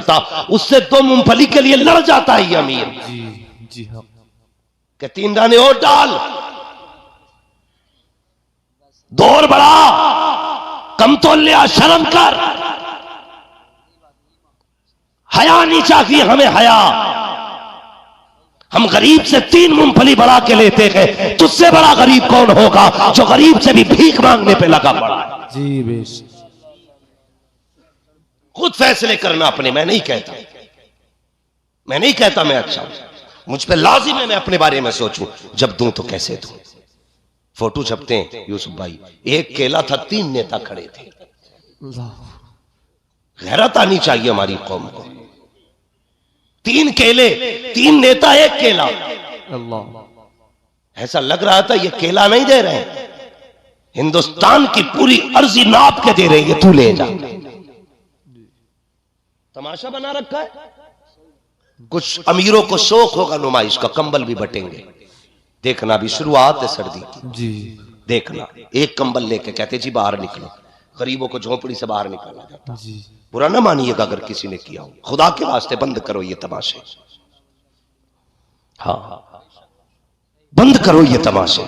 सकता, उससे 2 मूंगफली के लिए लड़ जाता है ये अमीर। जी हाँ। कि 3 दाने और डाल, 2 और बढ़ा, कम तो लिया, शर्म कर, हया नहीं चाहिए हमें, हया। हम गरीब से 3 मूंगफली बढ़ा के लेते हैं, तुझसे बड़ा गरीब कौन होगा जो गरीब से भी भीख मांगने पे लगा पड़ा है। जी बेश। खुद फैसले करना अपने। मैं नहीं कहता मैं अच्छा हूं, मुझ पे लाजिम है मैं अपने बारे में सोचूं। जब दूं तो कैसे दूं। फोटो छपते हैं यूसुफ भाई, 1 केला था, 3 नेता खड़े थे। गैरत आनी चाहिए हमारी कौम को। 3 केले, 3 नेता, 1 केला। अल्लाह। ऐसा लग रहा था ये केला नहीं दे रहे हैं, हिंदुस्तान की पूरी अर्जी नाप के दे रहे हैं, तू ले जा। तमाशा बना रखा है। कुछ अमीरों को शौक होगा नुमाइश का, कंबल भी बटेंगे। देखना, भी शुरुआत है सर्दी की जी। देखना, 1 कंबल लेके कहते जी बाहर निकलो। गरीबों को झोपड़ी से बाहर निकाला जाता। जी। बुरा ना मानिएगा अगर किसी ने किया हो, खुदा के वास्ते बंद करो ये तमाशे। हाँ, बंद करो ये तमाशे।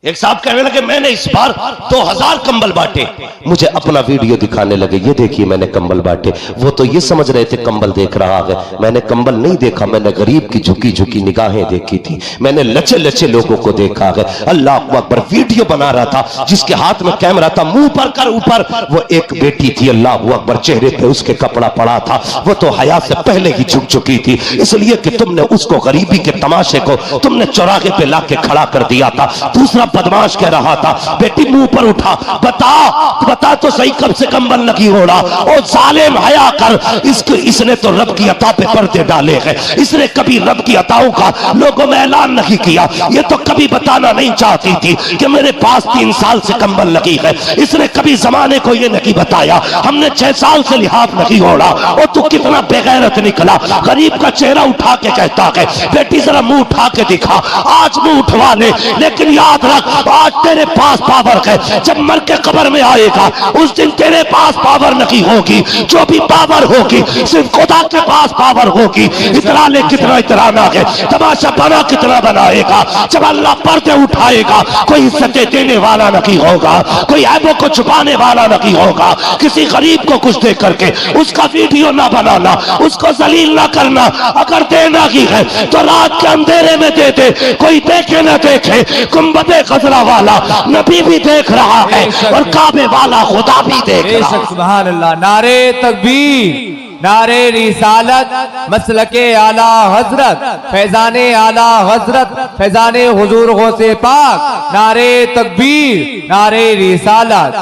एक साहब कहने लगे मैंने इस बार 2000 कंबल बांटे। मुझे अपना वीडियो दिखाने लगे, ये देखिए मैंने कंबल बांटे। वो तो ये समझ रहे थे कंबल देख रहा है, मैंने कंबल नहीं देखा, मैंने गरीब की झुकी झुकी निगाहें देखी थी, मैंने लचे लचे लोगों को देखा है। अल्लाह अकबर। वीडियो बना रहा था, जिसके हाथ में कैमरा था, मुंह पर कर ऊपर, वो एक बेटी थी। अल्लाह अकबर। चेहरे पे उसके कपड़ा पड़ा था, वो तो हया से पहले ही झुक चुकी थी, इसलिए कि तुमने उसको गरीबी के तमाशे को तुमने चौराहे पे लाके खड़ा कर दिया था। दूसरा बदमाश कह रहा था, बेटी मुंह पर उठा, बता तो सही कब से कंबल लगी हो रहा। ओ जालिम, हया कर, इसने तो रब की अता पे पर्दे डाले हैं, इसने कभी रब की अताओं का लोगों में ऐलान नहीं किया। ये तो कभी बताना नहीं चाहती थी कि मेरे पास 3 साल से कंबल लगी है, इसने कभी जमाने को ये नहीं बताया। हमने 6 साल से लिहाज नहीं ओढ़ा। और तू कितना बेगैरत निकला। गरीब का चेहरा उठा के कहता है, बेटी जरा मुंह उठा के दिखा। आज मुंह उठवा ले, लेकिन याद रख आज तेरे पास पावर है, जब मर के कब्र में आएगा उस दिन तेरे पास पावर नहीं होगी। जो भी पावर होगी सिर्फ खुदा के पास पावर होगी। इतरा ले कितना इतराना है, तमाशा बना कितना बनाएगा। जब अल्लाह पर्दे उठाएगा कोई इज्जतें देने वाला नहीं होगा, कोई ऐबों को छुपाने वाला नहीं होगा। किसी गरीब को कुछ दे करके उसका वीडियो ना बनाना, उसको जलील ना करना। अगर देना ही है तो रात के अंधेरे में दे दे, कोई देखे ना देखे। गुंबदे खजरा वाला नबी भी देख रहा है और काबे वाला खुदा भी देख रहा है। सुभान अल्लाह। नारे तकबीर, नारे रिसालत, मसलके आला हजरत, फैजाने आला हजरत, फैजाने हुजूर गौसे पाक। नारे तकबीर, नारे रिसालत।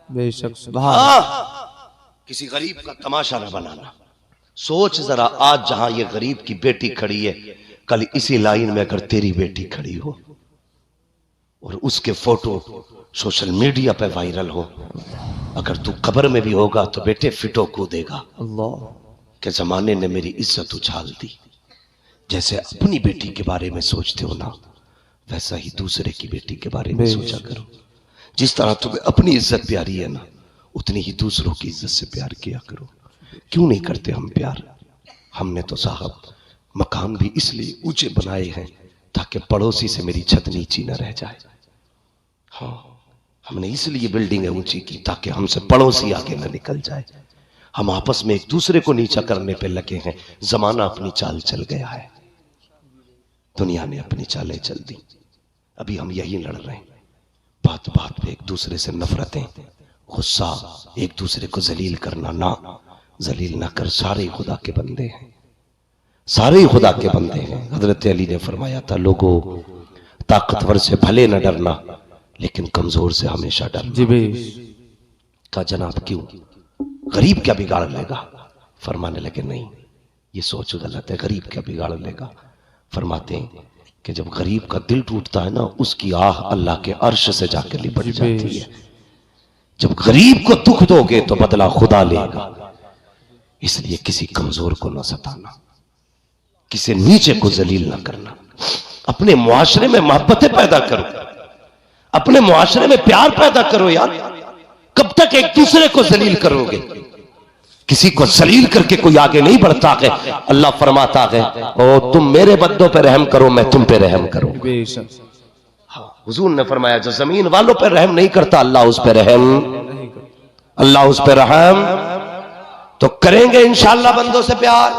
बेशक सुभान। किसी गरीब का तमाशा न बनाना। सोच जरा, आज जहां ये गरीब की बेटी खड़ी है, कल इसी लाइन में अगर तेरी बेटी खड़ी हो और उसके फोटो सोशल मीडिया पे वायरल हो, अगर तू कब्र में भी होगा तो बेटे फिटो कूदेगा अल्लाह के जमाने ने मेरी इज्जत उछाल दी। जैसे अपनी बेटी के बारे में सोचते हो ना, वैसा ही दूसरे की बेटी के बारे में सोचा करो। जिस तरह तुम्हें अपनी इज्जत प्यारी है ना, उतनी ही दूसरों की इज्जत से प्यार किया करो। क्यों नहीं करते हम प्यार? हमने तो साहब मकान भी इसलिए ऊंचे बनाए हैं ताकि पड़ोसी से मेरी छत नीची न रह जाए। हाँ, हमने इसलिए बिल्डिंगें ऊंची की ताकि हमसे पड़ोसी आगे न निकल जाए। हम आपस में एक दूसरे को नीचा करने पे लगे हैं। जमाना अपनी चाल चल गया है, दुनिया ने अपनी चालें चल दी। अभी हम यही लड़ रहे हैं, बात बात पे एक दूसरे से नफरतें, गुस्सा, एक दूसरे को जलील करना। ना, जलील ना कर, सारे खुदा के बंदे हैं, सारे खुदा के बंदे हैं। हजरत अली ने फरमाया था, लोगों ताकतवर से भले न डरना, लेकिन कमजोर से हमेशा डरना। जी बे। कहा जनाब क्यों, गरीब क्या बिगाड़ लेगा? फरमाने लगे नहीं, ये सोच गलत है, गरीब क्या बिगाड़ लेगा। फरमाते हैं कि जब गरीब का दिल टूटता है ना, उसकी आह अल्लाह के अर्श से जाकर लिपट जाती है। जब गरीब को दुख दोगे तो बदला खुदा लेगा। इसलिए किसी कमजोर को न सताना, किसी नीचे को जलील ना करना। अपने मुआशरे में मोहब्बतें पैदा करो, अपने मुआशरे में प्यार पैदा करो। यार कब तक एक दूसरे को जलील करोगे? किसी को जलील करके कोई आगे नहीं बढ़ता है। अल्लाह फरमाता है ओ तुम मेरे बंदों पे रहम करो, मैं तुम पे रहम करूं। हुजूर ने फरमाया जो जमीन वालों पे रहम नहीं करता अल्लाह उस पे रहम, अल्लाह उस पे रहम तो करेंगे इंशाअल्लाह बंदों से प्यार।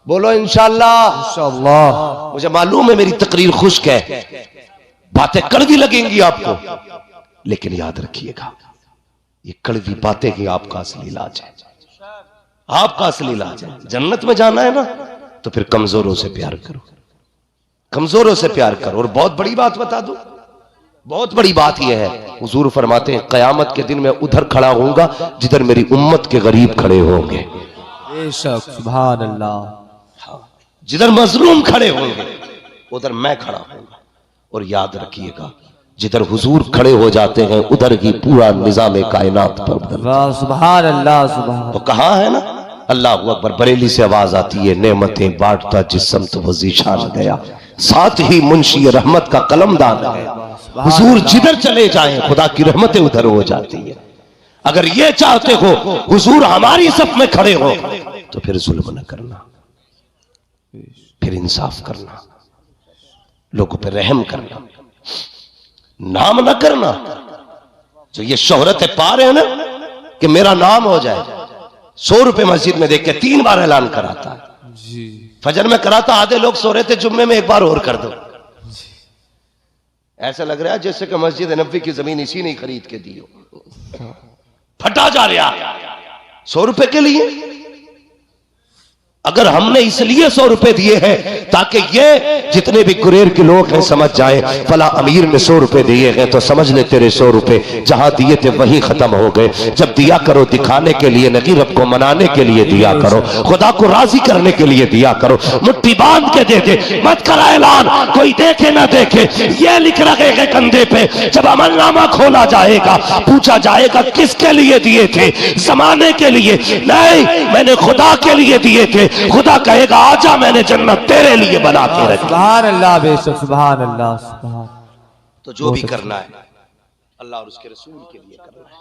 बोलो इंशाअल्लाह। इंशाअल्लाह। मुझे मालूम है मेरी तकरीर खुश्क है, बातें कड़वी लगेंगी आपको, लेकिन याद रखिएगा ये कड़वी बातें ही आपका असली इलाज है, आपका असली इलाज है। जन्नत में जाना है ना तो फिर कमजोरों से प्यार करो, कमजोरों से प्यार करो। और बहुत बड़ी बात बता दूं, बहुत बड़ी बात यह है, हुजूर फरमाते हैं क़यामत के दिन मैं उधर खड़ा होऊंगा जिधर मेरी उम्मत के गरीब खड़े होंगे। बेशक, सुभान अल्लाह। जिधर मजलूम खड़े होंगे उधर मैं खड़ा होऊंगा। और याद रखिएगा जिधर हुजूर खड़े हो जाते हैं उधर ही पूरा निजाम कायनात पर बदलता है। वाह, सुभान अल्लाह, सुभान। तो कहा है ना अल्लाह अकबर, बरेली से आवाज आती है नेमतें बांटता जिस्म तो वो ज़ीशान गया, साथ ही मुंशी रहमत का कलमदान गया। हुजूर जिधर चले जाएं खुदा की रहमतें उधर हो जाती है। अगर ये चाहते हो हुजूर हमारी सफ में खड़े हो तो फिर जुल्म न करना, फिर इंसाफ करना, लोगों पर रहम करना, नाम न करना। जो ये शोहरत पा रहे हैं ना कि मेरा नाम हो जाए, 100 रुपए मस्जिद में देख के 3 बार ऐलान कराता है जी। फजर में कराता, आधे लोग सो रहे थे, जुम्मे में 1 बार और कर दो। ऐसा लग रहा है जैसे कि मस्जिद नबी की जमीन इसी ने खरीद के दी हो। फटा जा रहा 100 रुपए के लिए। अगर हमने इसलिए 100 रुपए दिए हैं ताकि ये जितने भी गुरेर के लोग हैं समझ जाए फला अमीर ने 100 रुपए दिए हैं तो समझ ले तेरे 100 रुपए जहां दिए थे वहीं खत्म हो गए। जब दिया करो दिखाने के लिए नहीं, रब को मनाने के लिए दिया करो, खुदा को राजी करने के लिए दिया करो। मुट्ठी बांध के दे दे, मत करा ऐलान, कोई देखे ना देखे। ये लिख रखे हैं कंधे पे, जब अमलनामा खोला जाएगा पूछा जाएगा किसके लिए दिए थे, जमाने के लिए नहीं, मैंने खुदा के लिए दिए थे। खुदा कहेगा आजा मैंने जन्नत तेरे लिए बना के रखी। सुभान अल्लाह, बेशक, सुभान अल्लाह, सुभान। तो जो भी करना है अल्लाह और उसके रसूल के लिए करना है,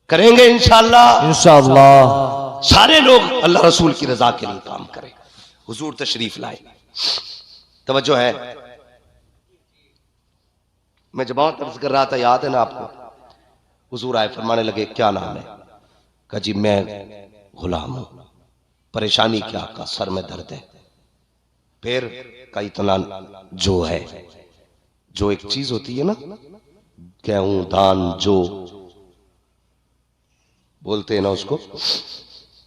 करेंगे इंशाअल्लाह। इंशाअल्लाह सारे लोग अल्लाह रसूल की रजा के लिए काम करें। हुजूर तशरीफ लाए, तवज्जो है। मैं जब बहुत अर्ज कर रहा था, याद है ना आपको, हुजूर आए, फरमाने लगे क्या नाम है? कहा जी मैं गुलाम हूं। परेशानी क्या? का सर में दर्द है। फिर का इतना जो है, जो एक चीज होती है ना, गेहूं धान जो बोलते हैं ना उसको,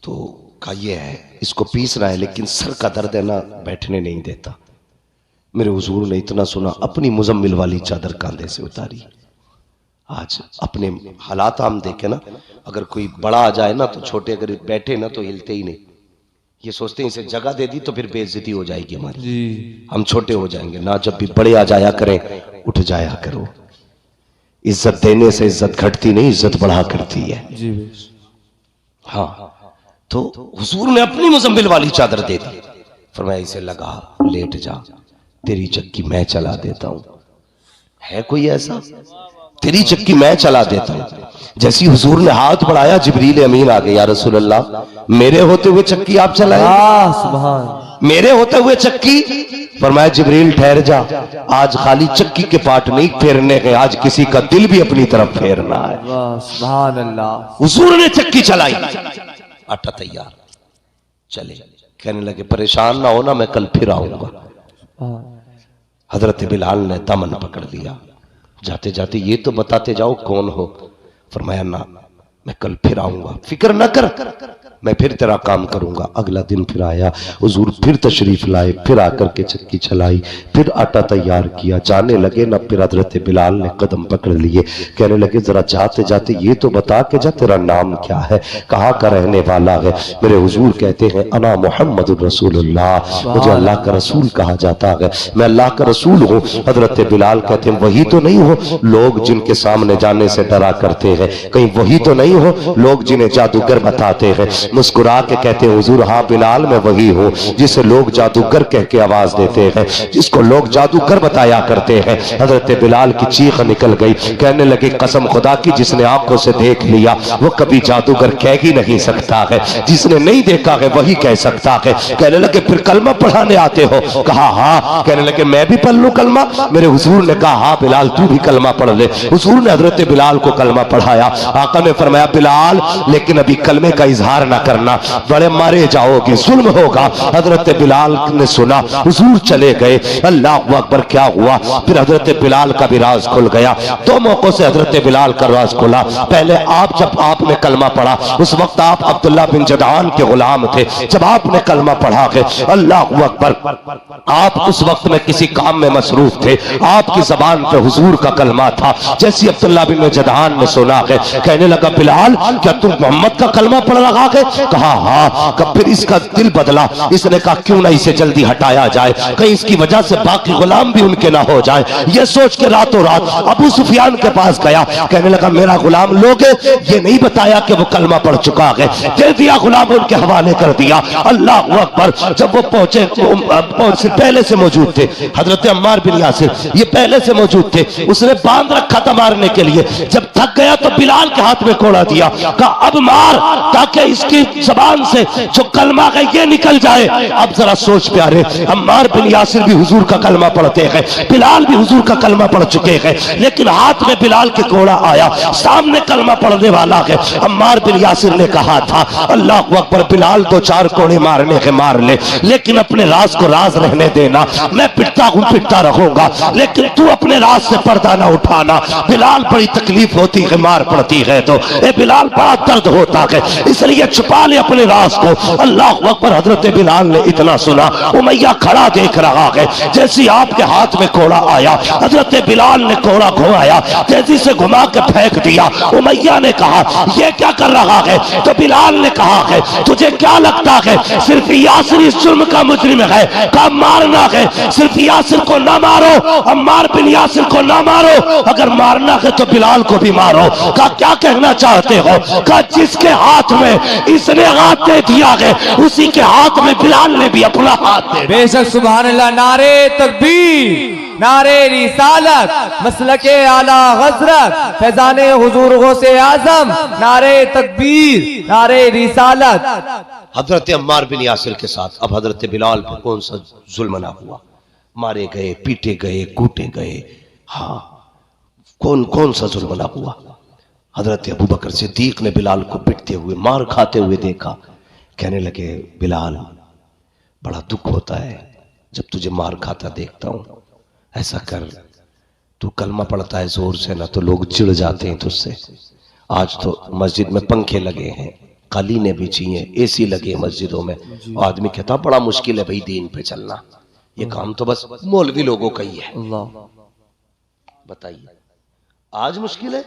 तो का ये है, इसको पीसना है लेकिन सर का दर्द है ना, बैठने नहीं देता। मेरे हुजूर ने इतना सुना, अपनी मुजम्मिल वाली चादर कांधे से उतारी। आज अपने हालात हम देखे ना, अगर कोई बड़ा आ जाए ना तो छोटे अगर बैठे ना तो हिलते ही नहीं। ये सोचते हैं इसे जगह दे दी तो फिर बेइज्जती हो जाएगी हमारी जी। हम छोटे हो जाएंगे ना, जब भी बड़े आ जाया करें उठ जाया करो। इज्जत देने से इज्जत घटती नहीं, इज्जत बढ़ा करती है जी। हाँ, तो हुजूर ने अपनी मुजम्मिल वाली चादर दे दी, फरमाया इसे लगा, लेट जा, तेरी चक्की मैं चला देता हूं। है कोई ऐसा? तेरी चक्की मैं चला देता हूं। जैसी हुजूर ने हाथ बढ़ाया जिब्रील अमीन आ गए, या रसूल अल्लाह मेरे होते हुए चक्की आप चलाए? सुभान। मेरे होते हुए चक्की? फरमाया जिब्रील ठहर जा, आज खाली चक्की के पार्ट नहीं फेरने हैं, आज किसी का दिल भी अपनी तरफ फेरना है। सुभान अल्लाह। हुजूर ने चक्की चलाई, आटा तैयार, चले। कहने लगे परेशान ना होना, मैं कल फिर आऊंगा। हजरत बिलाल ने दामन पकड़ लिया, जाते जाते ये तो बताते जाओ कौन हो। फरमाया ना, मैं कल फिर आऊंगा, फिक्र न कर, मैं फिर तेरा काम करूंगा। अगला दिन फिर आया, हुजूर फिर तशरीफ लाए, फिर आकर के चक्की चलाई, फिर आटा तैयार किया, जाने लगे ना, फिर हजरत बिलाल ने कदम पकड़ लिए, कहने लगे जरा जाते जाते ये तो बता के जा तेरा नाम क्या है, कहाँ का रहने वाला है। मेरे हुजूर कहते हैं अना मोहम्मद रसूलुल्लाह, मुझे अल्लाह का रसूल कहा जाता है, मैं अल्लाह का रसूल हूँ। हजरत बिलाल कहते हैं वही तो नहीं हो लोग जिनके सामने जाने से डरा करते हैं, कहीं वही तो नहीं हो? लोग जिन्हें जादूगर बताते हैं मुस्कुरा के कहते हैं हुजूर हाँ बिलाल मैं वही हूँ जिसे लोग जादूगर कह के आवाज देते हैं, जिसको लोग जादूगर बताया करते हैं। हजरत बिलाल की चीख निकल गई, कहने लगे कसम खुदा की जिसने आंखों से देख लिया वो कभी जादूगर कह ही नहीं सकता है, जिसने नहीं देखा है वही कह सकता है। कहने लगे फिर कलमा पढ़ाने आते हो? कहा हाँ। कहने लगे मैं भी पढ़ लूं कलमा? मेरे हुजूर ने कहा हाँ बिलाल तू भी कलमा पढ़ ले। हुजूर ने हजरत बिलाल को कलमा पढ़ाया। आका ने फरमाया बिलाल लेकिन अभी कलमे का इजहार ना करना, बड़े मारे जाओगे, जुल्म होगा। हजरत बिलाल ने सुना, हुजूर चले गए। अल्लाह अकबर, क्या हुआ? फिर हजरत बिलाल का भी राज खुल गया। दो मौकों से हजरत बिलाल का राज खुला। पहले आप जब आपने कलमा पढ़ा उस वक्त आप अब्दुल्ला बिन जदआन के गुलाम थे। जब आपने कलमा पढ़ा के अल्लाह अकबर, आप उस वक्त में किसी काम में मसरूफ थे, आपकी जबान पे हुजूर का कलमा था। जैसे अब्दुल्ला बिन जदआन ने सुना के कहने लगा बिलाल क्या तुम मोहम्मद का कलमा पढ़ रहा है? कहा हाँ। कब फिर इसका दिल बदला, इसने कहा क्यों ना इसे जल्दी हटाया जाए, कहीं इसकी वजह से बाकी गुलाम भी उनके ना हो जाए। ये सोच के रातों रात अबू सुफियान के पास गया। कहने लगा मेरा गुलाम लोगे? ये नहीं बताया कि वो कलमा पढ़ चुका है। दे दिया, गुलाम उनके हवाले कर दिया। अल्लाह अकबर, जब वो पहुंचे पहले से मौजूद थे हजरत अम्मार बिन यासिर, ये पहले से मौजूद थे। उसने बांध रखा था मारने के लिए। जब थक गया तो बिलाल के हाथ में कोड़ा दिया, कहा अब मार ताकि इसकी जबान से जो कलमा है ये निकल जाए। अब जरा सोच प्यारे, अम्मार बिन यासिर भी हुजूर का कलमा पढ़ते हैं, बिलाल भी हुजूर का कलमा पढ़ चुके हैं, लेकिन हाथ में बिलाल के कोड़ा आया, सामने कलमा पढ़ने वाला है। अम्मार बिन यासिर ने कहा था अल्लाह अकबर बिलाल दो चार कोड़े मारने के मार ले, लेकिन अपने राज को राज रहने देना। मैं पिटता हूं पिटता रहूंगा, लेकिन तू अपने राज से पर्दा ना उठाना। बिलाल बड़ी तकलीफ होती है मार पड़ती है तो ए बिलाल बड़ा दर्द होता है, इसलिए छुपा ले अपने राज को। अल्लाह अकबर, हजरत बिलाल ने इतना सुना, उमैया खड़ा देख रहा है। जैसे आपके हाथ में कोड़ा आया हजरत बिलाल ने कोड़ा घुमाया, तेजी से घुमा के फेंक दिया। उमैया ने कहा यह क्या कर रहा है? तो बिलाल ने कहा है तुझे क्या लगता है सिर्फ यासिर इस जुर्म का मुजरिम है, का मारना है? सिर्फ यासिर को ना मारो, अम्मार बिन यासिर को ना मारो, अगर मारना है तो बिलाल को भी मारो। का क्या कहना चाहते हो? का जिसके हाथ में इसने हाथ दे दिया है उसी के हाथ में बिलाल ने भी अपना हाथ दे। बेशक सुभान अल्लाह। नारे तकबीर, नारे रिसालत, मसलके आला हजरत, फैजाने हुजूर गौसे आजम, नारे तकबीर, नारे रिसालत। हजरत अम्मार बिन यासिर के साथ अब हजरत बिलाल पर कौन सा जुल्म ना हुआ? मारे गए, पीटे गए, कूटे गए। हाँ, कौन कौन सा जुल्म ना हुआ? हजरत अबू बकर सिद्दीक ने बिलाल को पिटते हुए, मार खाते हुए देखा। कहने लगे बिलाल बड़ा दुख होता है जब तुझे मार खाता देखता हूं। ऐसा कर, तू कलमा पढ़ता है जोर से ना तो लोग चिढ़ जाते हैं तुझसे। आज तो मस्जिद में पंखे लगे हैं, कालीनें बिछी हैं, एसी लगे मस्जिदों में। आदमी कहता बड़ा मुश्किल है भाई दीन पे चलना, ये काम तो बस मौलवी लोगों का ही है। बताइए आज मुश्किल है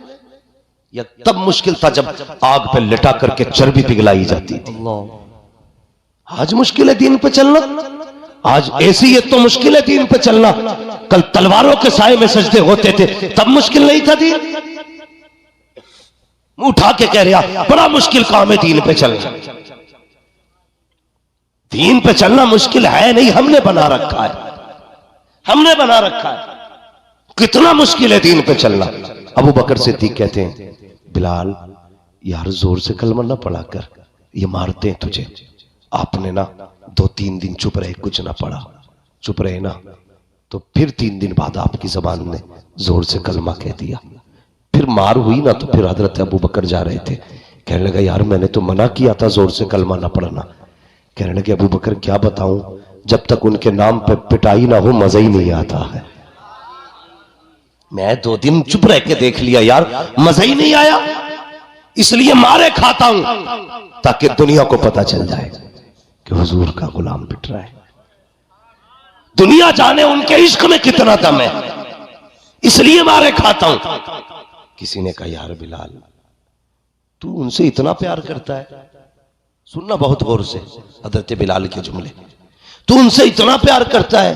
या तब मुश्किल था जब आग पे लिटा करके चर्बी पिघलाई जाती थी? आज मुश्किल है दीन पे चलना। आज एसी है तो मुश्किल है दीन पे चलना। कल तलवारों के साए में सजदे होते थे तब मुश्किल नहीं था दीन। मुंह उठा के कह रहा बड़ा मुश्किल काम है दीन पे चलना। दीन पे चलना मुश्किल है नहीं, हमने बना रखा है, हमने बना रखा है। कितना मुश्किल है दीन पे चलना। अबू बकर सिद्दीक कहते हैं बिलाल यार जोर से कलमा ना पढ़ा कर, ये मारते हैं तुझे। आपने ना 2-3 दिन चुप रहे, कुछ ना पढ़ा, चुप रहे ना, तो फिर 3 दिन बाद आपकी जबान ने जोर से कलमा कह दिया। फिर मार हुई ना तो फिर हजरत अबू बकर जा रहे थे, कहने लगा यार मैंने तो मना किया था जोर से कलमा ना पढ़ना। कहने लगे अबू बकर क्या बताऊं, जब तक उनके नाम पे पिटाई ना हो मजा ही नहीं आता है। मैं 2 दिन चुप रह के देख लिया यार, मजा ही नहीं आया, इसलिए मारे खाता हूं ताकि दुनिया को पता चल जाए कि हुजूर का गुलाम पिट रहा है। दुनिया जाने उनके इश्क में कितना दम है, इसलिए मारे खाता हूं। किसी ने कहा यार बिलाल तू उनसे इतना प्यार करता है, सुनना बहुत गौर से हजरत बिलाल के जुमले, तू उनसे इतना प्यार करता है,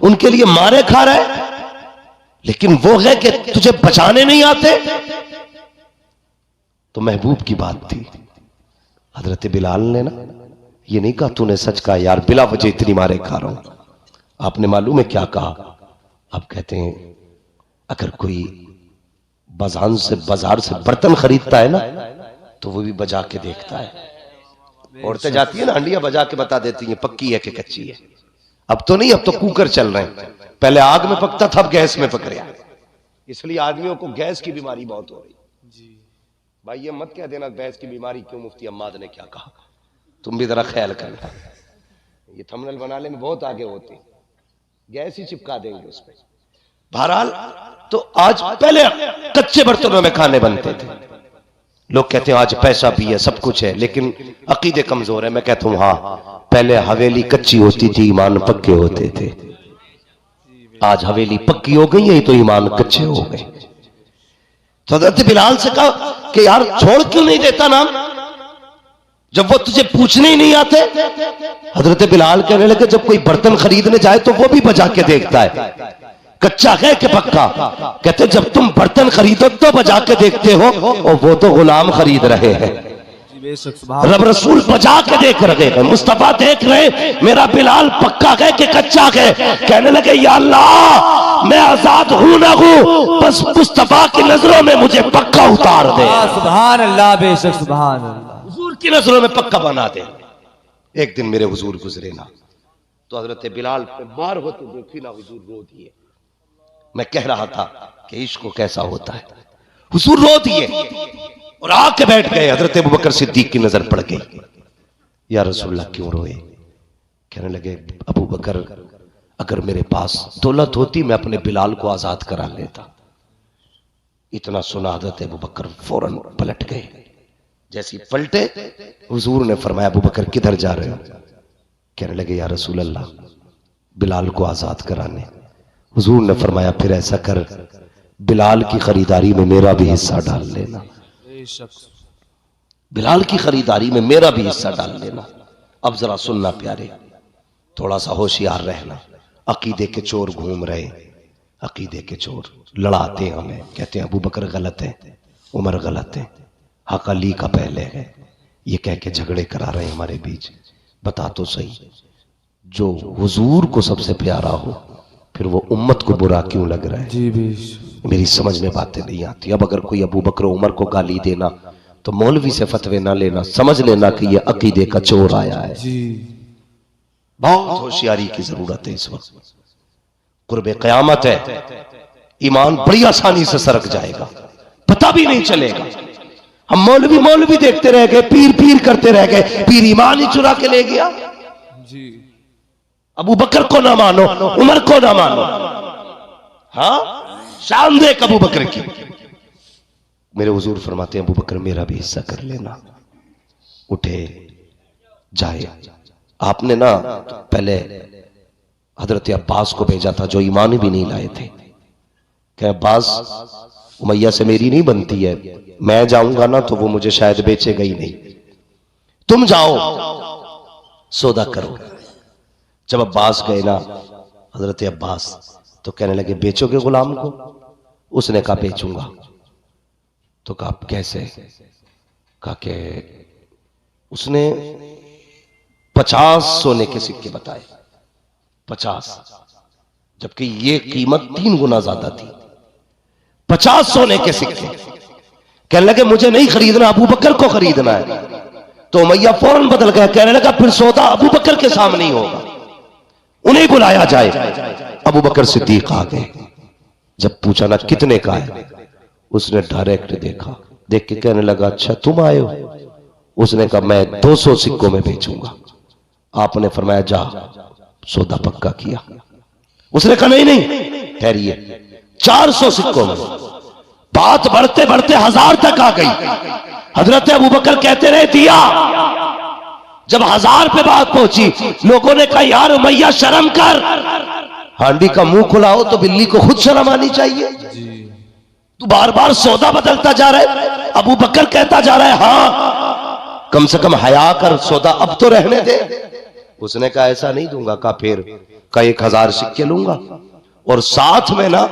उनके लिए मारे खा रहा है, लेकिन वो है कि तुझे बचाने नहीं आते। तो महबूब की बात थी। हजरत बिलाल ने ना ये नहीं कहा तूने सच कहा यार, बिला वजह इतनी मारे खा रहा हूं। आपने मालूम है क्या कहा? आप कहते हैं अगर कोई बाजार से बर्तन खरीदता है ना तो वो भी बजा के देखता है। औरतें जाती है ना हंडिया बजा के बता देती हैं पक्की है कि कच्ची है। अब तो नहीं, अब तो कुकर चल रहे हैं। पहले आग में पकता था, अब गैस में पक रहा है। इसलिए आदमियों को गैस की बीमारी बहुत हो रही है। भाई ये मत कह देना गैस की बीमारी क्यों, मुफ्ती अम्माद ने क्या कहा, तुम भी जरा ख्याल करना। ये थंबनेल बनाने में बहुत आगे होते हैं, गैस ही चिपका देंगे उस पर। बहरहाल तो आज पहले कच्चे बर्तनों में खाने बनते थे। लोग कहते हैं आज पैसा भी है सब कुछ है लेकिन अकीदे कमजोर है। मैं कहता हूं हाँ, पहले हवेली कच्ची होती थी, ईमान पक्के होते थे। आज हवेली पक्की हो गई है तो ईमान कच्चे हो गए। तो हजरत बिलाल से कहा कि यार छोड़ क्यों नहीं देता नाम, जब वो तुझे पूछने ही नहीं आते। हजरत बिलाल कहने लगे जब कोई बर्तन खरीदने जाए तो वो भी बजा के देखता है कच्चा है कि पक्का। कहते जब तुम बर्तन खरीदो तो बजा के देखते हो, और वो तो गुलाम खरीद रहे हैं, रब रसूल बजा के देख रहे हैं, मुस्तफा देख रहे मेरा बिलाल पक्का है कि कच्चा है। कहने लगे या अल्लाह मैं आजाद हूं ना हूं, बस मुस्तफा की नजरों में मुझे पक्का उतार दे। सुभान अल्लाह, बेशक सुभान अल्लाह, हुजूर की नजरों में पक्का बना दे। एक दिन मेरे हुजूर गुजरे ना तो हजरत बिलाल पे मार होते देखी ना, हुजूर रो दिए। मैं कह रहा था कि इश्क को कैसा होता है, हुजूर रो दिए और आके बैठ गए। हजरत अबू बकर सिद्दीक की नजर पड़ गई, या रसूलल्लाह क्यों रोए? कहने लगे अबू बकर अगर मेरे पास दौलत होती मैं अपने बिलाल को आजाद करा लेता। इतना सुना हजरत अबू बकर फौरन पलट गए। जैसे पलटे हुजूर ने फरमाया अबू बकर किधर जा रहे हो? कहने लगे या रसूलल्लाह बिलाल को आजाद कराने। हुजूर ने फरमाया फिर ऐसा कर बिलाल की खरीदारी में मेरा भी हिस्सा डाल लेना, बिलाल की खरीदारी में मेरा भी हिस्सा डाल लेना। अब जरा सुनना प्यारे, थोड़ा सा होशियार रहना। अकीदे के चोर घूम रहे, अकीदे के चोर लड़ाते हैं हमें, कहते हैं अबू बकर गलत है, उमर गलत है, हक अली का पहले है, ये कह के झगड़े करा रहे हैं हमारे बीच। बता तो सही, जो हुजूर को सबसे प्यारा हो फिर वो उम्मत को बुरा क्यों लग रहा है? जी भी मेरी समझ में बातें नहीं आती। अब अगर कोई अबू बकर उमर को गाली देना तो मौलवी से फतवे ना लेना, समझ लेना कि ये अकीदे का चोर आया है। जी बहुत होशियारी की जरूरत है इस वक्त। कुर्बे क़यामत है, ईमान बड़ी आसानी से सरक जाएगा, पता भी नहीं चलेगा। हम मौलवी देखते रह गए, पीर करते रह गए, पीर ईमान ही चुरा के ले गया। जी अबू बकर को ना मानो, उमर को ना मानो। हाँ शान देख अबू बकर की। मेरे हुजूर फरमाते हैं अबू बकर मेरा भी हिस्सा कर लेना। उठे जाए। आपने ना पहले हजरत अब्बास को भेजा था जो ईमान भी नहीं लाए थे। क्या अब्बास उमैया से मेरी नहीं बनती है, मैं जाऊंगा ना तो वो मुझे शायद बेचेगा ही नहीं, तुम जाओ सौदा करो। जब अब्बास गए ना हजरत अब्बास तो कहने लगे बेचोगे गुलाम को? उसने कहा बेचूंगा। तो कहा कैसे? कहा कि उसने 50 सोने के सिक्के बताए, 50, जबकि ये कीमत 3 गुना ज्यादा थी। 50 सोने के सिक्के। कहने लगे मुझे नहीं खरीदना, अबू बकर को खरीदना है। तो उमैया फौरन बदल गया, कहने लगा फिर सौदा अबू बकर के सामने ही होगा, उन्हें बुलाया जाए। अबू बकर सिद्दीक आ गए। जब पूछा ना कितने का है, उसने डायरेक्ट देखा, देख के कहने लगा अच्छा तुम आए हो? उसने कहा मैं 200 सिक्कों में बेचूंगा। आपने फरमाया जा, सौदा पक्का किया। उसने कहा नहीं ठहरिए, 400 सिक्कों में। बात बढ़ते बढ़ते 1000 तक आ गई। हजरत अबू बकर कहते रहे दिया। जब 1000 पे बात पहुंची, लोगों ने कहा यार उमैया शर्म कर, हांडी का मुंह खुलाओ तो बिल्ली को खुद शर्म आनी चाहिए। तू बार बार सौदा बदलता जा रहा है। अबू बकर कहता जा रहा है हाँ कम से कम हया कर, सौदा अब तो रहने दे। उसने कहा ऐसा नहीं दूंगा। कहा फिर? का 1000 सिक्के लूंगा और साथ में ना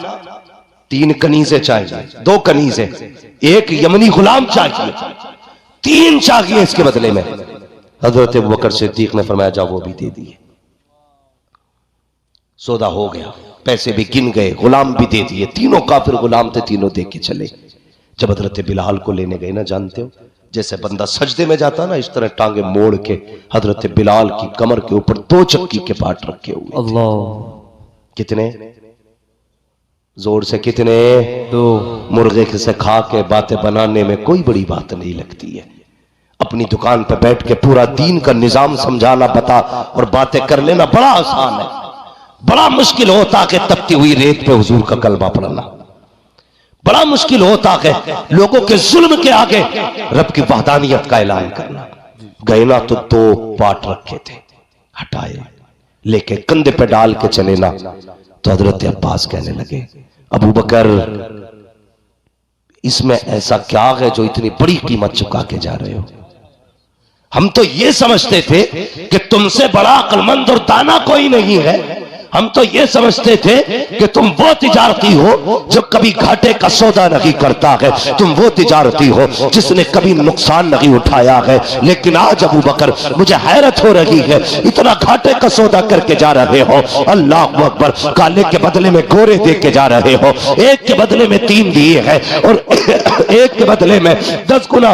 3 कनीज़ें चाहिए, 2 कनीज़ें, 1 यमनी गुलाम चाहिए, 3 चाहिए इसके बदले में। हजरत अबू बकर सिद्दीक ने फरमाया जाओ वो भी दे दिए। सौदा हो गया, पैसे भी गिन गए, गुलाम भी दे दिए। तीनों काफिर गुलाम थे, तीनों दे के चले। जब हजरत बिलाल को लेने गए ना, जानते हो जैसे बंदा सजदे में जाता ना, इस तरह टांगे मोड़ के हजरत बिलाल की कमर के ऊपर 2 चक्की के पाट रखे हुए। अल्लाह। कितने जोर से? कितने? 2। मुर्गे से खा के बातें बनाने में कोई बड़ी बात नहीं लगती है। अपनी दुकान पर बैठ के पूरा दीन का निजाम समझाना बता और बातें कर लेना बड़ा आसान है। बड़ा मुश्किल होता कि तपती हुई रेत पे हुजूर का कलमा पढ़ना, बड़ा मुश्किल होता है लोगों के जुल्म के आगे रब की वहदानियत का ऐलान करना। गए ना तो 2 पाट रखे थे, हटाए, लेके कंधे पे डाल के चले ना, तो हजरत अब्बास कहने लगे अबू बकर इसमें ऐसा क्या है जो इतनी बड़ी कीमत चुका के जा रहे हो? हम तो ये समझते थे कि तुमसे बड़ा अक्लमंद और दाना कोई नहीं है। हम तो ये समझते थे कि तुम वो तिजारती हो जो कभी घाटे का सौदा नहीं करता है, तुम वो तिजारती हो जिसने कभी नुकसान नहीं उठाया है। लेकिन आज अबू बकर मुझे हैरत हो रही है, इतना घाटे का सौदा करके जा रहे हो। अल्लाह अकबर, काले के बदले में गोरे दे के जा रहे हो, 1 के बदले में 3 दिए हैं और 1 के बदले में 10 गुना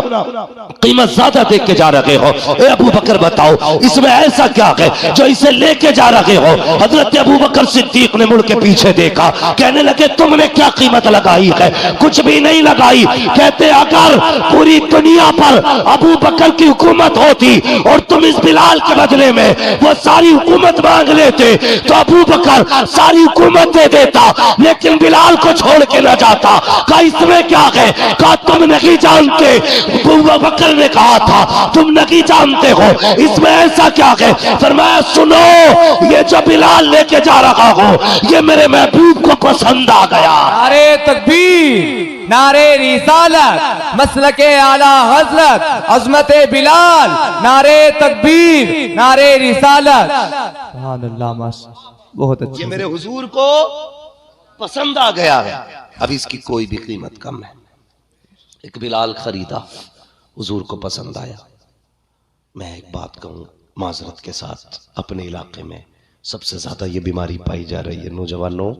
कीमत ज्यादा दे के जा रहे हो। ए अबू बकर बताओ इसमें ऐसा क्या है जो इसे लेके जा रहे हो? हजरत अबू बकर सिद्दीक ने मुड़ के पीछे देखा, कहने लगे तुमने क्या कीमत लगाई है? कुछ भी नहीं लगाई। कहते अगर पूरी दुनिया पर अबू बकर की हुकूमत होती और तुम इस बिलाल के बदले में वो सारी हुकूमत मांग लेते तो अबू बकर सारी हुकूमत दे देता, लेकिन बिलाल को छोड़ के न जाता। कहा इसमें क्या है? कहा तुम नहीं जानते। अबू बकर ने कहा था तुम नहीं जानते हो, इसमें ऐसा क्या है? फरमाया सुनो, ये जो बिलाल लेके जा रहा हो ये मेरे महबूब को पसंद आ गया। नारे तकबीर, नारे रिसालत, मसलके आला हजरत, अजमत बिलाल, नारे तकबीर, नारे रिसालत। सुभान अल्लाह, माशाअल्लाह, बहुत अच्छा। ये मेरे हुजूर को पसंद आ गया है, अब इसकी कोई भी कीमत कम है। एक बिलाल खरीदा, हुजूर को पसंद आया। मैं एक बात कहूं माजरत के साथ, अपने इलाके में सबसे ज्यादा ये बीमारी पाई जा रही है। नौजवानों,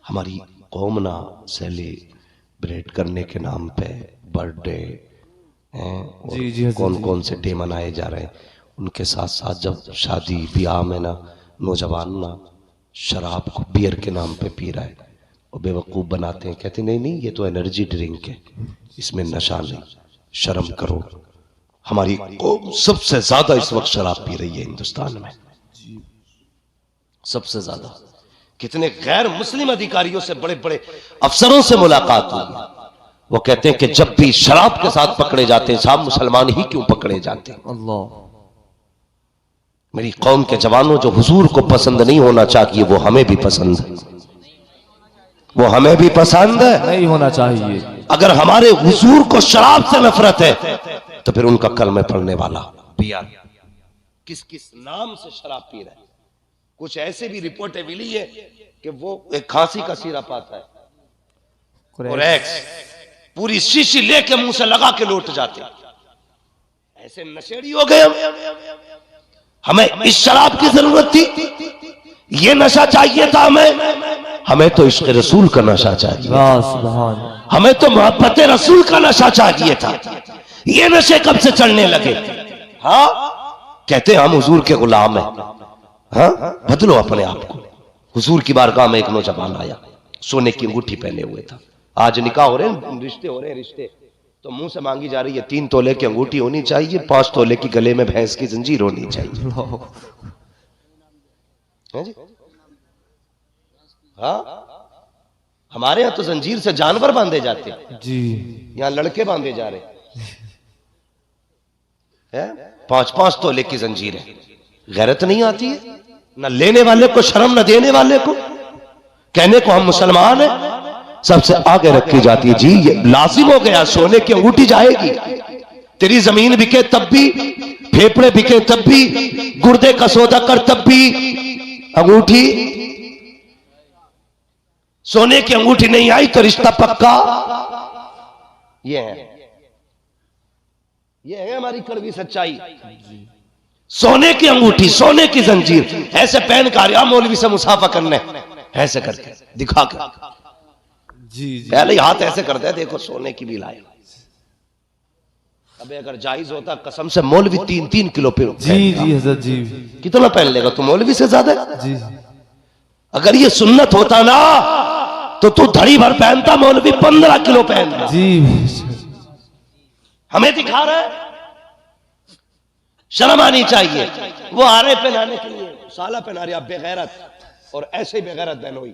हमारी कौम ना सेलिब्रेट करने के नाम पे बर्थडे हैं, कौन कौन से डे मनाए जा रहे हैं, उनके साथ साथ जब शादी ब्याह में ना नौजवान ना शराब को बियर के नाम पे पी रहा है और बेवकूफ़ बनाते हैं, कहते नहीं नहीं ये तो एनर्जी ड्रिंक है, इसमें नशा नहीं, शर्म करो। हमारी कौम सबसे ज्यादा इस वक्त शराब पी रही है हिंदुस्तान में, सबसे ज्यादा। कितने गैर मुस्लिम अधिकारियों से, बड़े बड़े अफसरों से मुलाकात हुई, वो कहते हैं कि जब भी शराब के साथ पकड़े जाते हैं साहब मुसलमान ही क्यों पकड़े जाते हैं। अल्लाह। मेरी कौम के जवानों, जो हुजूर को पसंद नहीं होना चाहिए वो हमें भी पसंद है, वो हमें भी पसंद है, नहीं होना चाहिए। अगर हमारे हुजूर को शराब से नफरत है तो फिर उनका कलमे पढ़ने वाला बियर किस किस नाम से शराब पी रहा है। कुछ ऐसे भी रिपोर्टें मिली है कि वो एक खांसी का सिरप आता है और एक्स पूरी शीशी लेके मुंह से लगा के लौट जाते, ऐसे नशेड़ी हो गए हमें इस शराब की जरूरत थी, ये नशा चाहिए था हमें तो इश्क़ रसूल का नशा चाहिए, हमें तो मोहब्बत रसूल का नशा चाहिए था। ये नशे कब से चढ़ने लगे? हाँ, कहते हम हुजूर के गुलाम हैं। हाँ, बदलो अपने आप को। हुजूर की बारगाह में एक नौजवान आया, सोने की अंगूठी पहने हुए था। आज निकाह हो रहे हैं, रिश्ते हो रहे हैं, रिश्ते तो मुंह से मांगी जा रही है 3 तोले की अंगूठी होनी चाहिए, 5 तोले की गले में भैंस की जंजीर होनी चाहिए। है जी? हाँ, हमारे यहाँ तो जंजीर से जानवर बांधे जाते हैं जी, यहाँ लड़के बांधे जा रहे हैं। 5-5 तोले की जंजीर है। गैरत नहीं आती है, न लेने वाले को शर्म, न देने वाले को। कहने को हम मुसलमान हैं, सबसे आगे रखी जाती है। जी ये लाजिम हो गया, सोने की अंगूठी जाएगी। तेरी जमीन बिके तब भी, फेफड़े बिके तब भी, गुर्दे का सौदा कर तब भी, अंगूठी सोने की अंगूठी नहीं आई तो रिश्ता पक्का। ये है हमारी कड़वी सच्चाई। सोने की अंगूठी, सोने की जंजीर ऐसे पहन कर आ मौलवी से मुसाफा करने, ऐसे करके दिखा के जी पहले ही हाथ ऐसे करते हैं, देखो सोने की भी लाए। अबे अगर जायज होता कसम से मौलवी 3-3 किलो पे जी जी हजरत जी कितना पहन लेगा तू मौलवी से ज्यादा। जी अगर ये सुन्नत होता ना तो तू धड़ी भर पहनता, मौलवी 15 किलो पहनता। जी हमें दिखा रहा है, शर्म आनी चाहिए। वो आ रहे पहनाने के लिए, साला पहना रहे, आप बेगैरत, और ऐसे ही बेगैरत बहनोई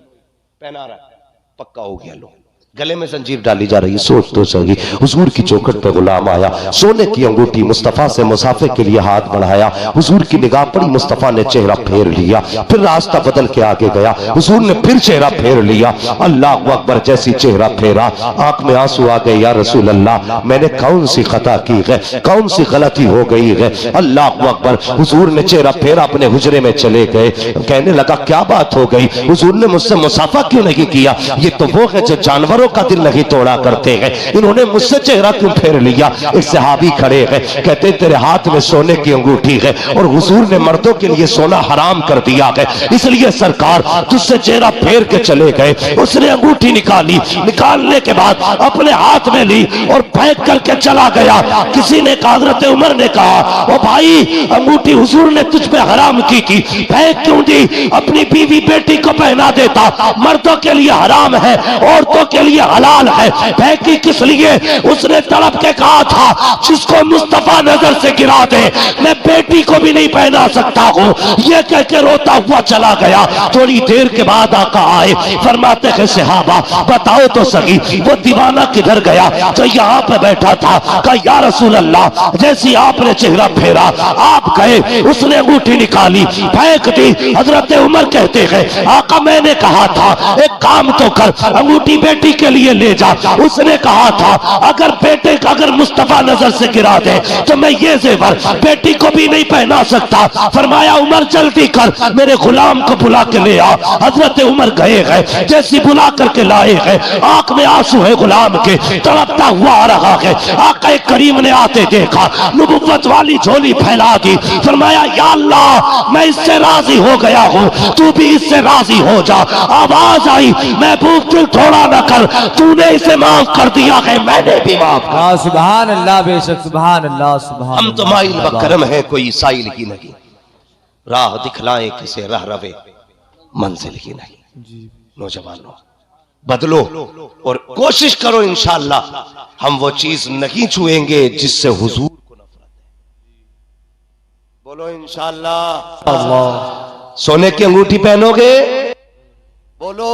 पहना रहा है, पक्का हो गया। लो गले में जंजीर डाली जा रही है, सोच तो सही। हुजूर की चौखट पे गुलाम आया, सोने की अंगूठी, मुस्तफा से मुसाफे के लिए हाथ बढ़ाया, हुजूर की निगाह पड़ी, मुस्तफा ने चेहरा फेर लिया, फिर रास्ता बदल के आगे गया, हुजूर ने फिर चेहरा फेर लिया, अल्लाह अकबर, जैसी चेहरा फेरा आंख में आंसू आ गए, या रसूल अल्लाह मैंने कौन सी खता की है, कौन सी गलती हो गई है, अल्लाह अकबर। हुजूर ने चेहरा फेरा, अपने हुजरे में चले गए, कहने लगा क्या बात हो गई, हुजूर ने मुझसे मुसाफा क्यों नहीं किया, ये तो वो है जो जानवरों का दिल नहीं तोड़ा करते हैं, इन्होंने मुझसे चेहरा क्यों फेर लिया। एक सहाबी खड़े हैं, कहते तेरे हाथ में सोने की अंगूठी है और हुजूर ने मर्दों के लिए सोना हराम कर दिया है, इसलिए सरकार तुझसे चेहरा फेर के चले गए। उसने अंगूठी निकाली, निकालने के बाद अपने हाथ में ली और फेंक करके चला गया। किसी ने कहा, हज़रत उमर ने कहा, ओ भाई अंगूठी हुजूर ने तुझ पे हराम की थी, फेंक क्यों दी, अपनी बीवी बेटी को पहना देता, मर्दों के लिए हराम है, औरतों के लिए हलाल है, फेंकी किस लिए। उसने तड़प के कहा था, जिसको मुस्तफा नजर से गिरा दे मैं बेटी को भी नहीं पहना सकता हूं, यह कह के रोता हुआ चला गया। थोड़ी देर के बाद आका आए, फरमाते हैं सहाबा बताओ तो सही वो दीवाना किधर गया, तो यहाँ पे बैठा था। कहा या रसूल अल्लाह जैसी आपने चेहरा फेरा आप गए, उसने अंगूठी निकाली फेंक दी। हजरत उमर कहते हैं आका मैंने कहा था एक काम तो कर, अंगूठी बेटी के लिए ले जा। उसने कहा था अगर मुस्तफा नजर से गिरा दे तो मैं ये जेवर बेटी को भी नहीं पहना सकता। फरमाया उमर जल्दी कर, मेरे गुलाम को बुला के ले आ। हजरत उमर गए हैं, जैसी बुला करके लाए हैं, आंख में आंसू है गुलाम के, तड़पता हुआ आ रहा है। आका करीम ने आते देखा, नबुव्वत वाली झोली फैला दी। फरमाया या अल्लाह मैं इससे राजी हो गया हूँ, तू भी इससे राजी हो जा। आवाज आई महबूब दिल थोड़ा न कर, तूने इसे माफ कर दिया है, मैंने भी माफ कर। सुभान अल्लाह, बेशक सुभान अल्लाह सुभान। हम तो माइल बकरम है, कोई साइल की नहीं, राह दिखलाएं किसे रह रवे मंजिल की नहीं। नौजवानों बदलो और कोशिश करो, इंशाअल्लाह हम वो चीज नहीं छुएंगे जिससे हुजूर को नफरत है। बोलो इंशाअल्लाह। सोने की अंगूठी पहनोगे, बोलो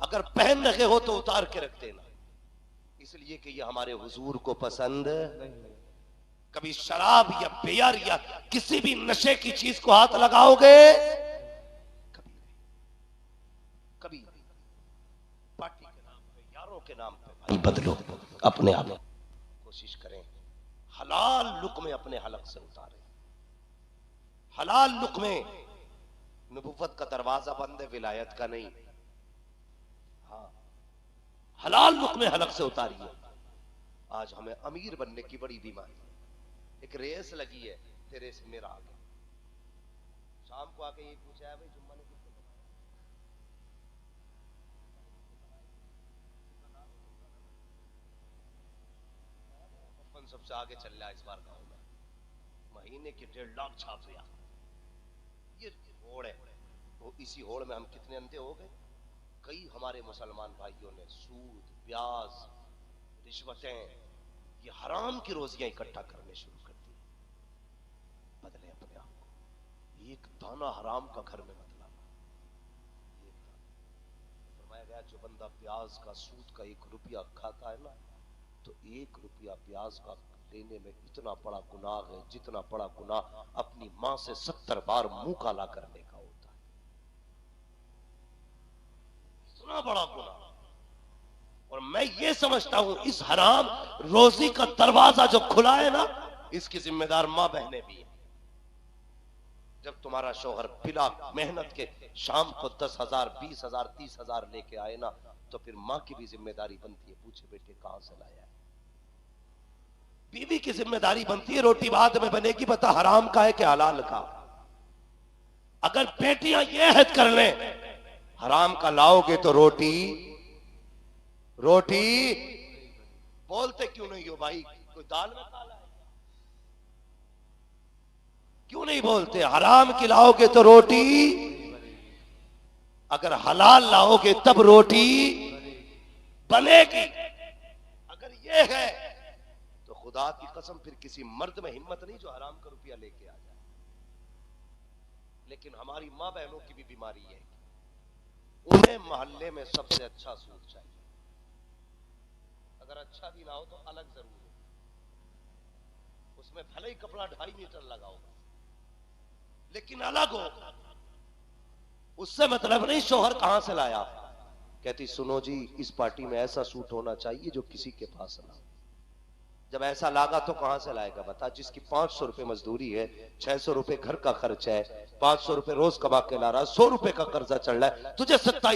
अगर पहन रखे हो तो उतार के रख देना, इसलिए कि ये हमारे हुजूर को पसंद। कभी शराब या बियर या किसी भी नशे की चीज को हाथ लगाओगे, कभी पार्टी के नाम पे, यारों के नाम पे भाई बदलो अपने आप। कोशिश करें हलाल लुक में अपने हलक से उतारें, हलाल लुक में। नबुव्वत का दरवाजा बंद है, विलायत का नहीं। हाँ, हलाल लुक में हलक से उतारिए। आज हमें अमीर बनने की बड़ी बीमारी, एक रेस लगी है, तेरे से मेरा आ गया। शाम को आके ये पूछा है भाई जुम्मा ने किसको बनाया, सबसे आगे चल रहा है इस बार गांव में, महीने के 1.5 लाख छाप दिया। ये होड़ है, वो इसी होड़ में हम कितने अंधे हो गए। कई हमारे मुसलमान भाइयों ने सूद, ब्याज, रिश्वतें, ये हराम की रोजियां इकट्ठा करने शुरू कर दी। बदले अपने आप को, एक दाना हराम का घर में मत लाना। फरमाया गया जो बंदा ब्याज का, सूद का 1 रुपया खाता है ना, तो 1 रुपया ब्याज का लेने में इतना बड़ा गुनाह है जितना बड़ा गुनाह अपनी मां से 70 बार मुंह काला करने का होता है। इतना बड़ा गुनाह। और मैं ये समझता हूं इस हराम रोजी का दरवाजा जो खुला है ना, इसकी जिम्मेदार मां बहनें भी है। जब तुम्हारा शौहर बिला मेहनत के शाम को 10,000, 20,000, 30,000 लेके आए ना, तो फिर माँ की भी जिम्मेदारी बनती है, पूछे बेटे कहां से लाया है। बीवी की जिम्मेदारी बनती है, रोटी बाद में बनेगी, बता हराम का है कि हलाल का। अगर बेटियां ये हद कर लें हराम का लाओगे तो रोटी बोलते क्यों नहीं हो भाई, कोई दाल में काला है, क्यों नहीं बोलते? हराम की लाओगे तो रोटी, अगर हलाल लाओगे तब रोटी बनेगी। अगर ये है तो खुदा की कसम फिर किसी मर्द में हिम्मत नहीं जो हराम का रुपया लेके आ जाए। लेकिन हमारी मां बहनों की भी बीमारी है, उन्हें मोहल्ले में सबसे अच्छा सूट चाहिए, अगर अच्छा भी ना हो तो अलग जरूर हो, उसमें भले ही कपड़ा 2.5 मीटर लगा हो, लेकिन अलग हो। उससे मतलब नहीं शौहर कहां से लाया। कहती सुनो जी, इस पार्टी में ऐसा सूट होना चाहिए जो किसी के पास ना हो। जब ऐसा लागा तो कहां से लाएगा बता? जिसकी 500 रुपए मजदूरी है, 600 रुपए घर का खर्च है, 500 रुपए रोज कमा के ला रहा, 100 रुपए का कर्जा चल रहा है, तुझे 27